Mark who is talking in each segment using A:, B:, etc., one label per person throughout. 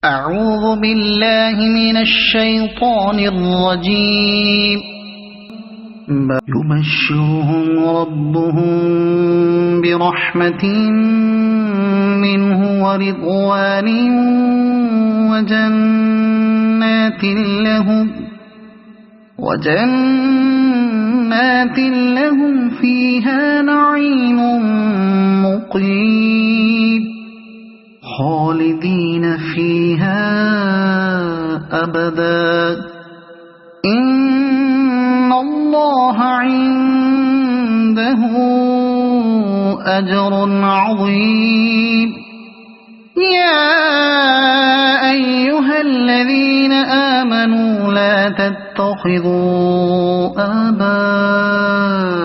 A: أعوذ بالله من الشيطان الرجيم. يبشرهم ربهم برحمة منه ورضوان وجنات لهم فيها نعيم مقيم خالدين فيها أبدا إن الله عنده أجر عظيم. يا أيها الذين آمنوا لا تتخذوا آباءكم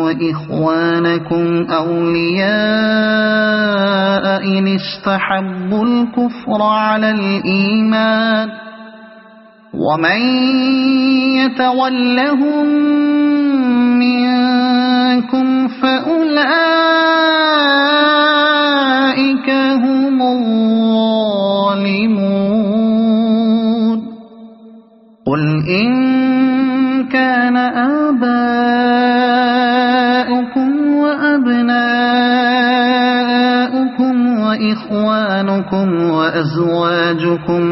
A: وإخوانكم أولياء إن استحبوا الكفر على الإيمان ومن يتولهم منكم فأولئك هم الظالمون. قل إن كان آباؤكم وأبناؤكم وإخوانكم وأزواجكم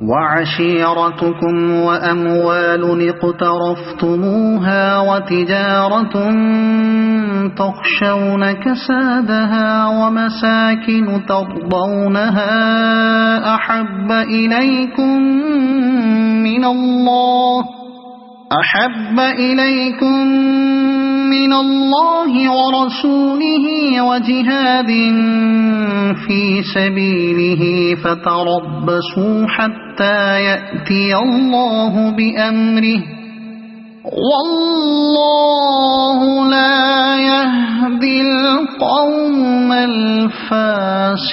A: وعشيرتكم وأموال اقترفتموها وتجارة تخشون كسادها ومساكن ترضونها أحب إليكم من الله ورسوله وجهاد في سبيله فتربصوا حتى يأتي الله بأمره والله لا يهدي القوم الفاسقين.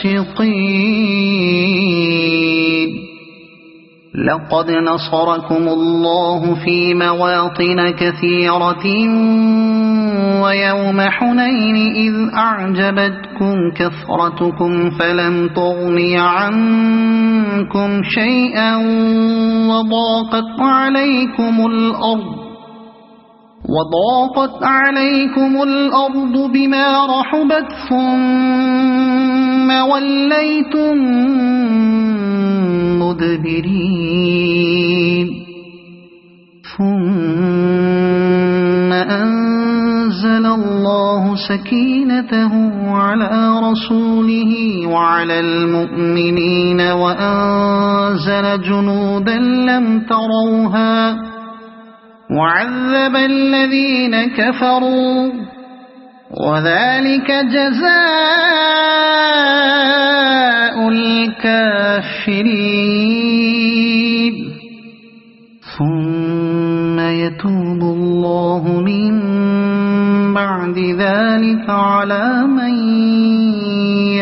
A: لقد نصركم الله في مواطن كثيرة ويوم حنين إذ أعجبتكم كثرتكم فلم تغن عنكم شيئا وضاقت عليكم الأرض بما رحبت ثم وليتم مدبرين. ثم أنزل الله سكينته على رسوله وعلى المؤمنين وأنزل جنودا لم تروها وعذب الذين كفروا وذلك جزاء الكافرين. ثم يتوب الله من بعد ذلك على من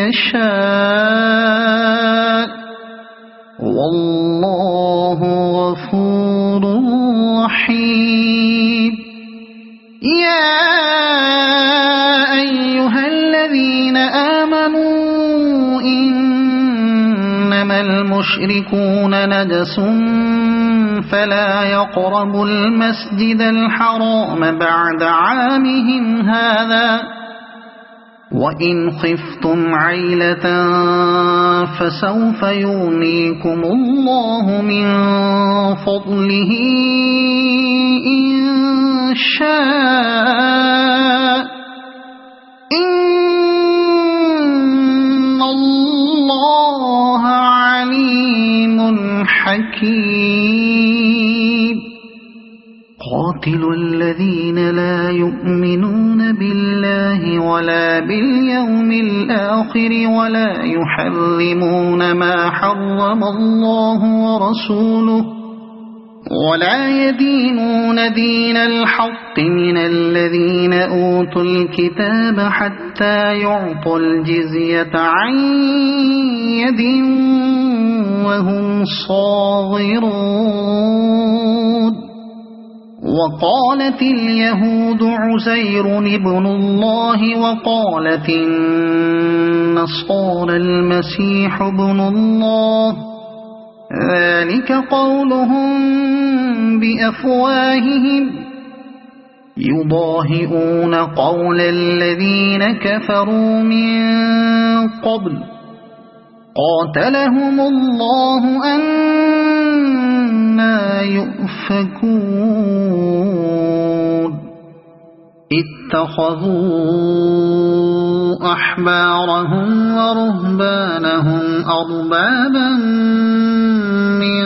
A: يشاء والله غفور رحيم. يا أيها الذين آمنوا إنما المشركون نجس فلا يقربوا المسجد الحرام بعد عامهم هذا وإن خفتم عيلة فسوف يغنيكم الله من فضله إن شاء إن الله عليم حكيم. قاتلوا الذين لا يؤمنون بالله ولا باليوم الآخر ولا يحرمون ما حرم الله ورسوله ولا يدينون دين الحق من الذين أوتوا الكتاب حتى يعطوا الجزية عن يد وهم صاغرون. وقالت اليهود عزير ابن الله وقالت النصارى والنصارى المسيح ابن الله ذلك قولهم بأفواههم يضاهئون قول الذين كفروا من قبل قاتلهم الله أنى يؤفكون اتخذوا أحبارهم ورهبانهم أربابا من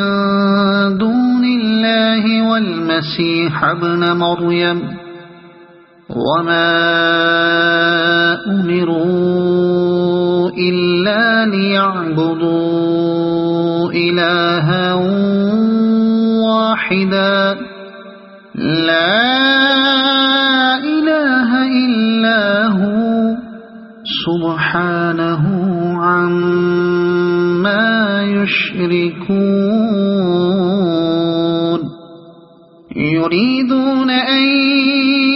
A: دون الله والمسيح ابن مريم وما أمروا إلا ليعبدوا إلها واحدا لا إله إلا هو سبحانه عما يشركون يريدون أن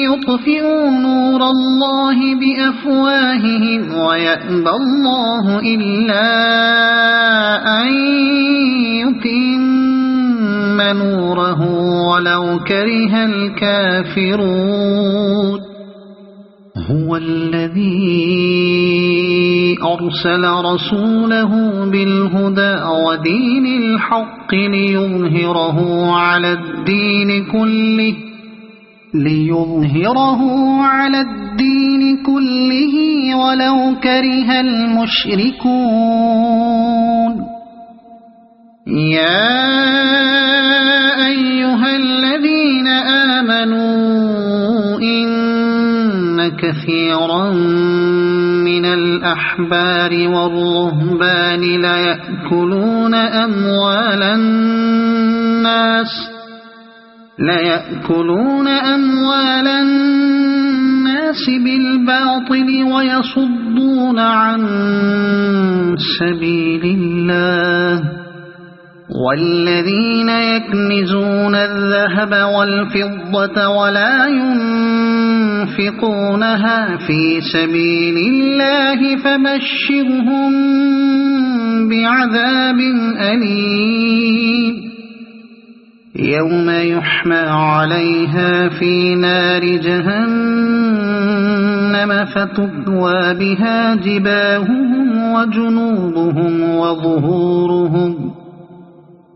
A: يطفئوا نور الله بأفواههم ويأبى الله إلا أن يتم نوره ولو كره الكافرون هو الذي أرسل رسوله بالهدى ودين الحق ليظهره على الدين كله ولو كره المشركون يا أيها الذين آمنوا إن كثيرا من الأحبار والرهبان ليأكلون أموال الناس بالباطل ويصدون عن سبيل الله والذين يكنزون الذهب والفضة ولا ينفقونها في سبيل الله فبشرهم بعذاب أليم يوم يحمى عليها في نار جهنم فتكوى بها جباههم وجنوبهم وظهورهم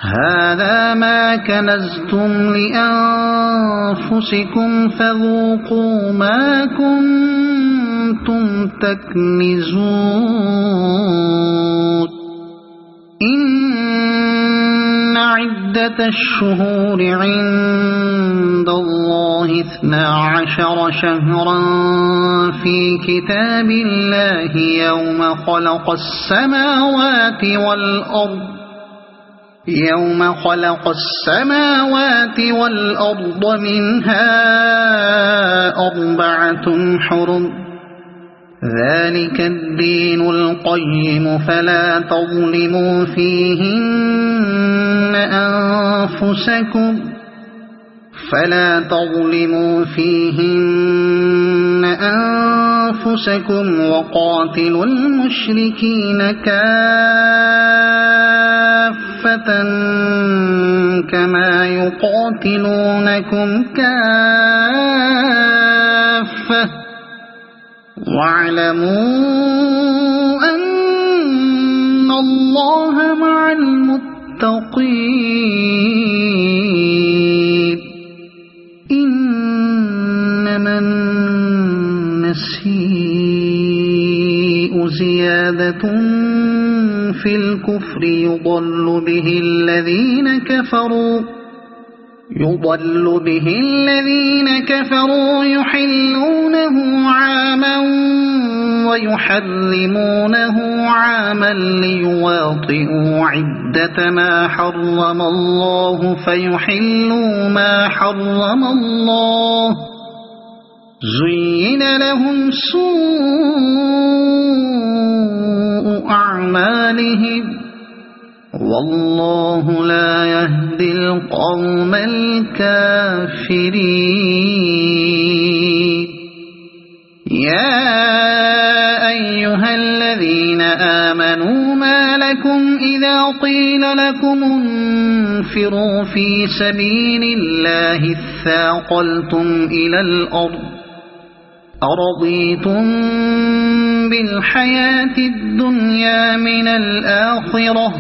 A: هذا ما كنزتم لأنفسكم فذوقوا ما كنتم تكنزون إن عدة الشهور عند الله 12 شهرا في كتاب الله يوم خلق السماوات والأرض منها 4 حرم ذلك الدين القيم فلا تظلموا فيهن أنفسكم وقاتلوا المشركين كافة كما يقاتلونكم كافة واعلموا أن الله مع المتقين إنما النسيء زيادة في الكفر يضل به الذين كفروا يحلونه عاما ويحرمونه عاما ليواطئوا عدة ما حرم الله فيحلوا ما حرم الله زين لهم سوء أعمالهم والله لا يهدي القوم الكافرين يا أيها الذين آمنوا ما لكم إذا قيل لكم انفروا في سبيل الله اثاقلتم إلى الأرض أرضيتم بالحياة الدنيا من الآخرة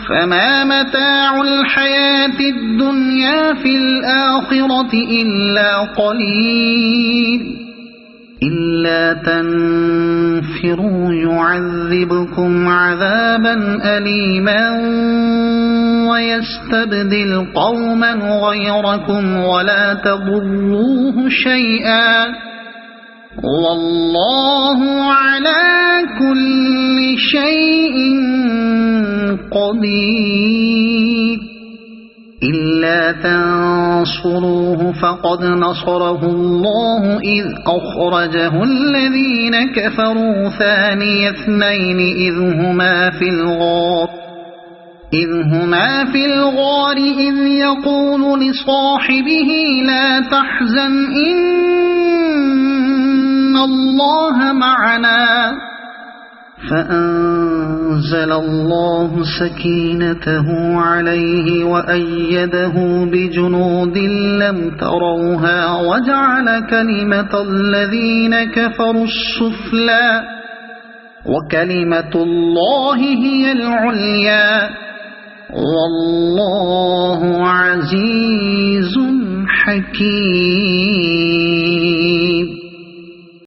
A: فما متاع الحياة الدنيا في الآخرة إلا قليل إلا تنفروا يعذبكم عذابا أليما ويستبدل قوما غيركم ولا تضروه شيئا والله على كل شيء قدير إلا تنصروه فقد نصره الله إذ أخرجه الذين كفروا ثاني اثنين إذ هما في الغار إذ يقول لصاحبه لا تحزن إن الله معنا فأنزل الله سكينته عليه وأيده بجنود لم تروها وجعل كلمة الذين كفروا السفلى وكلمة الله هي العليا والله عزيز حكيم.